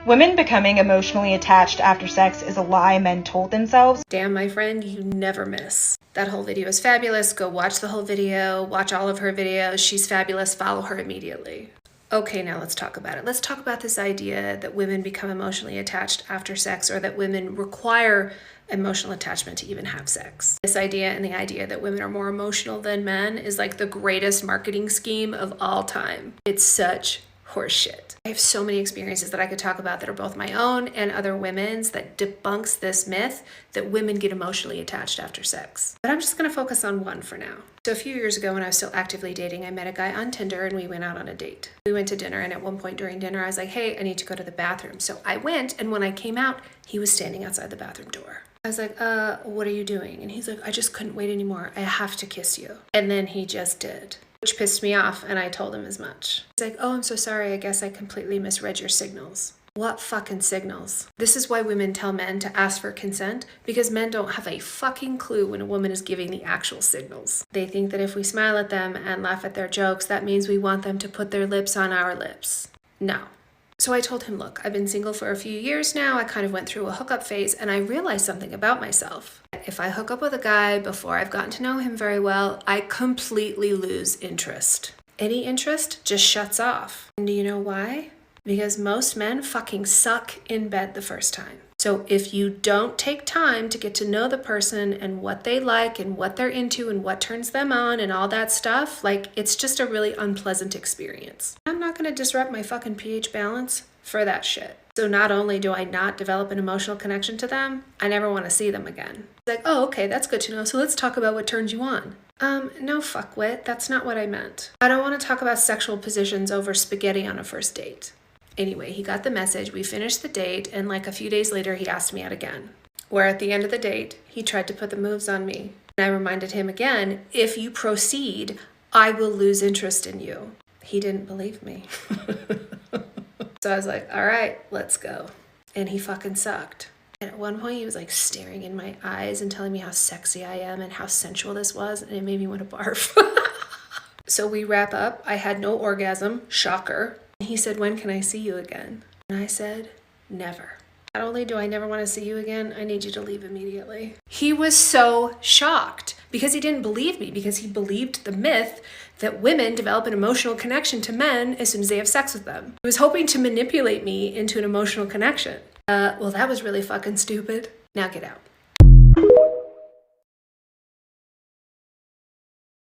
Women becoming emotionally attached after sex is a lie men told themselves. Damn, my friend, you never miss. That whole video is fabulous. Go watch the whole video. Watch all of her videos. She's fabulous. Follow her immediately. Okay, now let's talk about it. Let's talk about this idea that women become emotionally attached after sex, or that women require emotional attachment to even have sex. This idea, and the idea that women are more emotional than men, is like the greatest marketing scheme of all time. It's such horseshit. I have so many experiences that I could talk about that are both my own and other women's that debunks this myth that women get emotionally attached after sex. But I'm just going to focus on one for now. So a few years ago, when I was still actively dating, I met a guy on Tinder and we went out on a date. We went to dinner, and at one point during dinner, I was like, hey, I need to go to the bathroom. So I went, and when I came out, he was standing outside the bathroom door. I was like, what are you doing? And he's like, I just couldn't wait anymore. I have to kiss you. And then he just did, which pissed me off, and I told him as much. He's like, oh, I'm so sorry. I guess I completely misread your signals. What fucking signals? This is why women tell men to ask for consent, because men don't have a fucking clue when a woman is giving the actual signals. They think that if we smile at them and laugh at their jokes, that means we want them to put their lips on our lips. No. So I told him, look, I've been single for a few years now. I kind of went through a hookup phase, and I realized something about myself. If I hook up with a guy before I've gotten to know him very well, I completely lose interest. Any interest just shuts off. And do you know why? Because most men fucking suck in bed the first time. So if you don't take time to get to know the person and what they like and what they're into and what turns them on and all that stuff, like, it's just a really unpleasant experience. I'm not going to disrupt my fucking pH balance for that shit. So not only do I not develop an emotional connection to them, I never want to see them again. It's like, oh, okay, that's good to know. So let's talk about what turns you on. No, fuckwit. That's not what I meant. I don't want to talk about sexual positions over spaghetti on a first date. Anyway, he got the message, we finished the date, and like a few days later, he asked me out again. Where at the end of the date, he tried to put the moves on me. And I reminded him again, if you proceed, I will lose interest in you. He didn't believe me. So I was like, all right, let's go. And he fucking sucked. And at one point, he was like staring in my eyes and telling me how sexy I am and how sensual this was, and it made me want to barf. So we wrap up. I had no orgasm. Shocker. He said, when can I see you again? And I said, never. Not only do I never want to see you again, I need you to leave immediately. He was so shocked because he didn't believe me, because he believed the myth that women develop an emotional connection to men as soon as they have sex with them. He was hoping to manipulate me into an emotional connection. Well, that was really fucking stupid. Now get out.